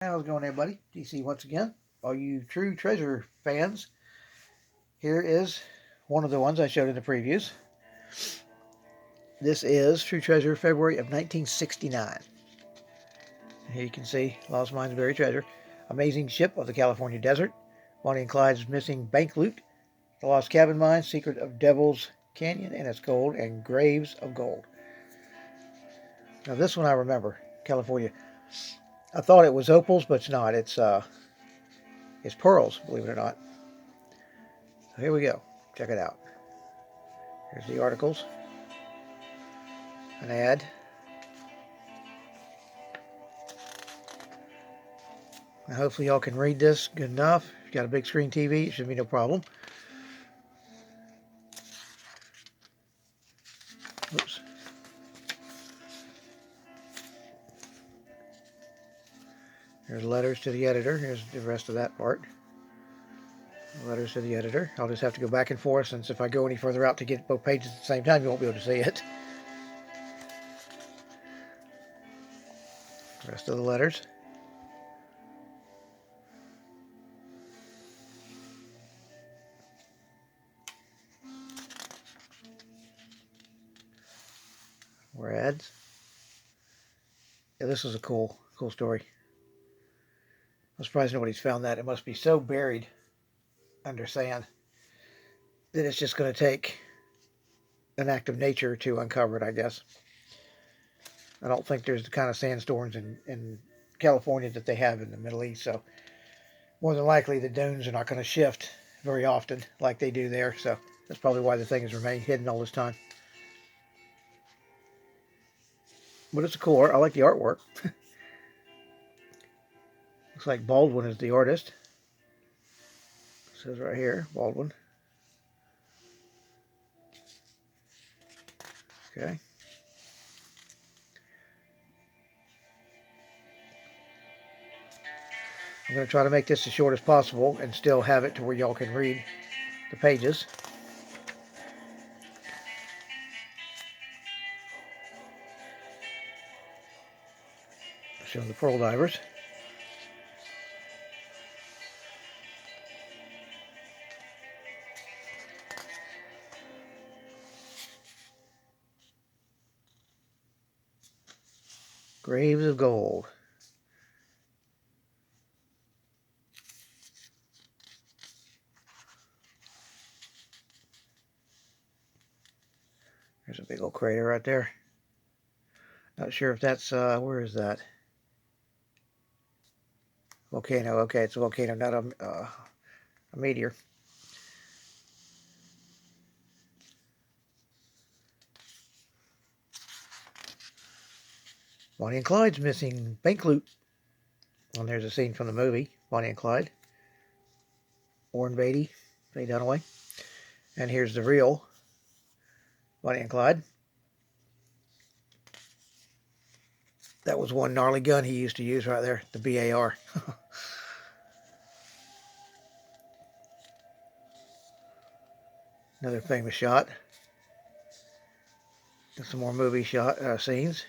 How's it going, everybody? DC once again. All you true treasure fans, here is one of the ones I showed in the previews. This is True Treasure, February of 1969. Here you can see Lost Mines Buried Treasure, Amazing Ship of the California Desert, Bonnie and Clyde's Missing Bank Loot, The Lost Cabin Mine, Secret of Devil's Canyon and its Gold, and Graves of Gold. Now this one I remember, California. I thought it was opals, but it's not. It's pearls, believe it or not. So here we go. Check it out. Here's the articles. An ad. And hopefully y'all can read this good enough. If you've got a big screen TV, it should be no problem. Oops. Here's letters to the editor. Here's the rest of that part. Letters to the editor. I'll just have to go back and forth, since if I go any further out to get both pages at the same time, you won't be able to see it. The rest of the letters. More ads. Yeah, this is a cool story. I'm surprised nobody's found that. It must be so buried under sand that it's just going to take an act of nature to uncover it, I guess. I don't think there's the kind of sandstorms in California that they have in the Middle East, so more than likely the dunes are not going to shift very often like they do there, so that's probably why the thing has remained hidden all this time. But it's a cool art. I like the artwork. Looks like Baldwin is the artist. It says right here, Baldwin. Okay. I'm going to try to make this as short as possible and still have it to where y'all can read the pages. Showing the pearl divers. Graves of Gold. There's a big old crater right there. Not sure if that's, where is that? Volcano. Okay, it's a volcano, not a meteor. Bonnie and Clyde's Missing Bank Loot. And there's a scene from the movie, Bonnie and Clyde. Warren Beatty, Faye Dunaway. And here's the real Bonnie and Clyde. That was one gnarly gun he used to use right there, the BAR. Another famous shot. And some more movie scenes.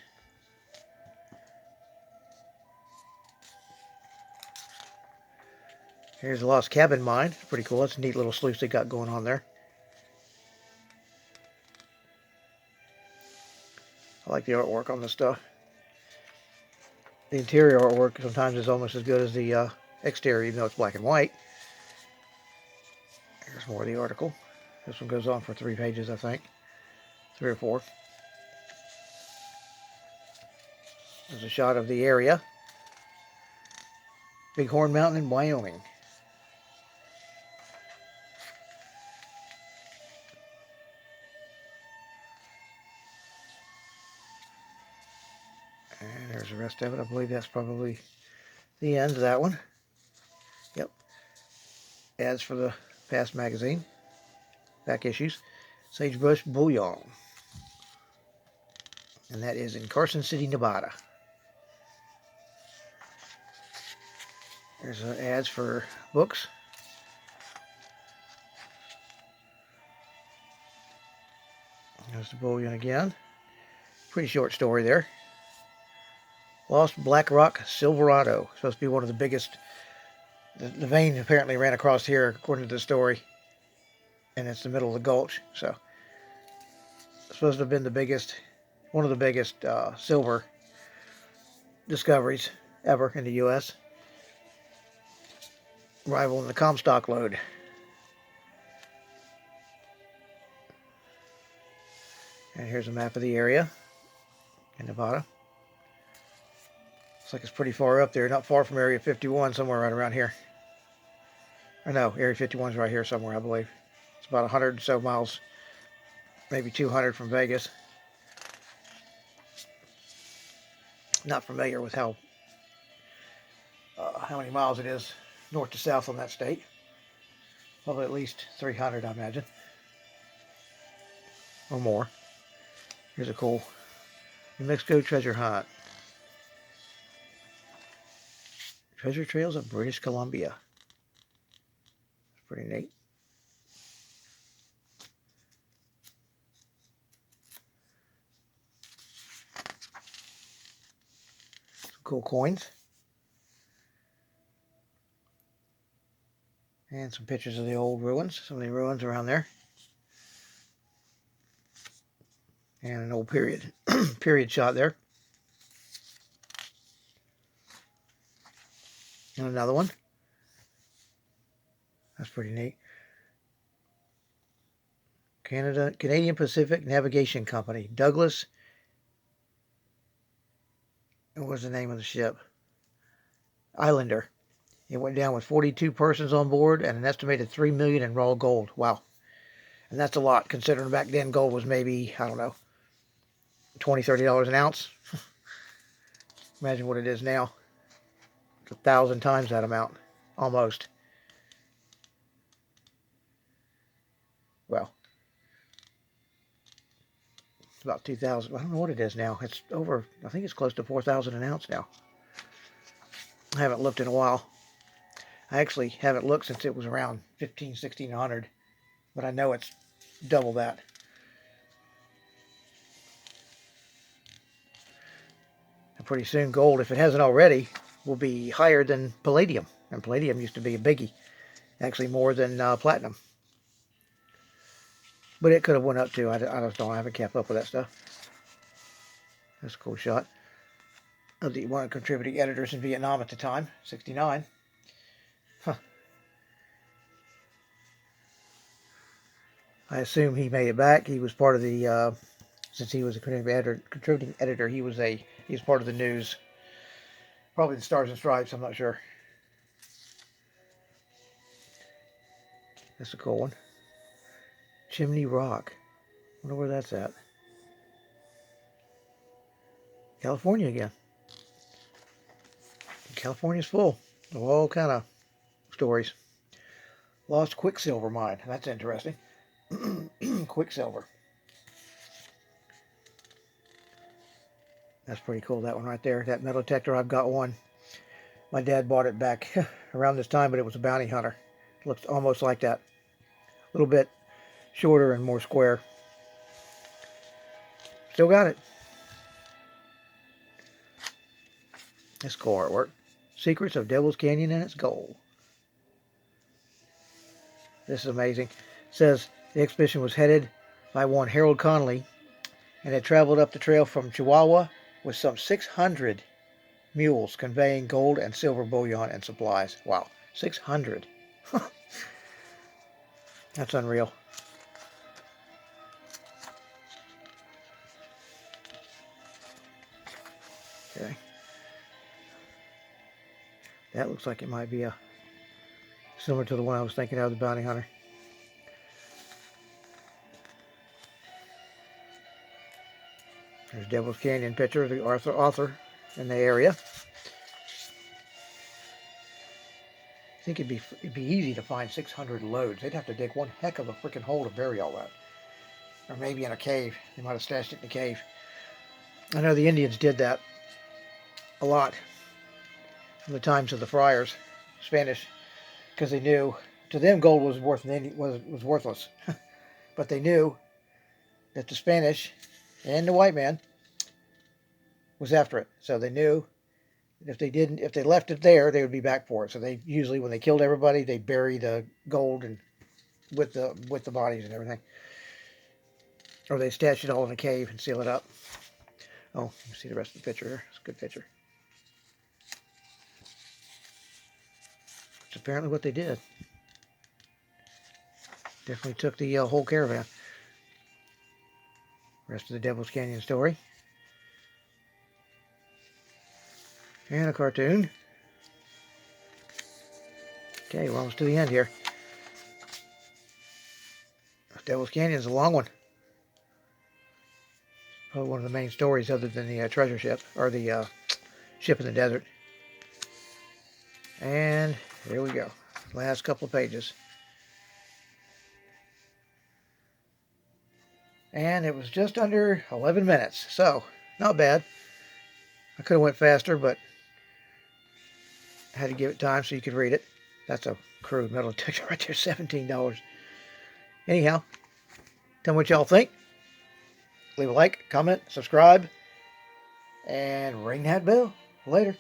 Here's the Lost Cabin Mine. Pretty cool. That's a neat little sluice they got going on there. I like the artwork on this stuff. The interior artwork sometimes is almost as good as the exterior, even though it's black and white. Here's more of the article. This one goes on for 3 pages, I think. 3 or 4. There's a shot of the area. Bighorn Mountain in Wyoming. And there's the rest of it. I believe that's probably the end of that one. Yep. Ads for the past magazine. Back issues. Sagebrush Bullion. And that is in Carson City, Nevada. There's ads for books. There's the bullion again. Pretty short story there. Lost Black Rock Silverado. Supposed to be one of the biggest. The vein apparently ran across here, according to the story. And it's the middle of the gulch. So, it's supposed to have been the biggest, one of the biggest silver discoveries ever in the U.S. Rivaling the Comstock lode. And here's a map of the area in Nevada. Looks like it's pretty far up there, not far from Area 51, somewhere right around here. Or no, Area 51 is right here somewhere, I believe. It's about 100 or so miles, maybe 200 from Vegas. Not familiar with how many miles it is north to south on that state. Probably at least 300, I imagine. Or more. Here's a cool New Mexico treasure hunt. Treasure trails of British Columbia. It's pretty neat. Some cool coins. And some pictures of the old ruins. Some of the ruins around there. And an old period shot there. And another one. That's pretty neat. Canadian Pacific Navigation Company. Douglas. What was the name of the ship? Islander. It went down with 42 persons on board and an estimated $3 million in raw gold. Wow. And that's a lot, considering back then gold was maybe, I don't know, $20, $30 an ounce. Imagine what it is now. It's 1,000 times that amount. Almost. Well, it's about 2,000. I don't know what it is now. It's over, I think it's close to 4,000 an ounce now. I haven't looked in a while. I actually haven't looked since it was around 15, 1600. But I know it's double that. And pretty soon gold, if it hasn't already, will be higher than palladium. And palladium used to be a biggie. Actually more than platinum. But it could have went up too. I just don't. I haven't kept up with that stuff. That's a cool shot. Of the one of the contributing editors in Vietnam at the time, 69. Huh. I assume he made it back. He was part of the, since he was a contributing editor, he was part of the news. Probably the Stars and Stripes, I'm not sure. That's a cool one. Chimney Rock. Wonder where that's at. California again. California's full of all kind of stories. Lost Quicksilver Mine. That's interesting. Quicksilver. That's pretty cool, that one right there. That metal detector, I've got one. My dad bought it back around this time, but it was a bounty hunter. It looks almost like that. A little bit shorter and more square. Still got it. That's cool artwork. Secrets of Devil's Canyon and its gold. This is amazing. It says the expedition was headed by one Harold Connolly and had traveled up the trail from Chihuahua with some 600 mules conveying gold and silver bullion and supplies. Wow, 600. That's unreal. Okay. That looks like it might be similar to the one I was thinking of, the bounty hunter. There's Devil's Canyon picture of the author in the area. I think it'd be easy to find 600 loads. They'd have to dig one heck of a freaking hole to bury all that. Or maybe in a cave. They might have stashed it in a cave. I know the Indians did that a lot from the times of the friars, Spanish, because they knew to them gold was worthless. But they knew that the Spanish and the white man was after it. So they knew If they didn't, if they left it there, they would be back for it. So they usually, when they killed everybody, they bury the gold and with the bodies and everything, or they stash it all in a cave and seal it up. Oh, you see the rest of the picture here. It's a good picture. It's apparently what they did. Definitely took the whole caravan. Rest of the Devil's Canyon story. And a cartoon. Okay, we're almost to the end here. Devil's Canyon is a long one. Probably one of the main stories other than the treasure ship, or the ship in the desert. And here we go. Last couple of pages. And it was just under 11 minutes. So, not bad. I could have went faster, but I had to give it time so you could read it. That's a crude metal detector right there, $17. Anyhow, tell me what y'all think. Leave a like, comment, subscribe, and ring that bell. Later.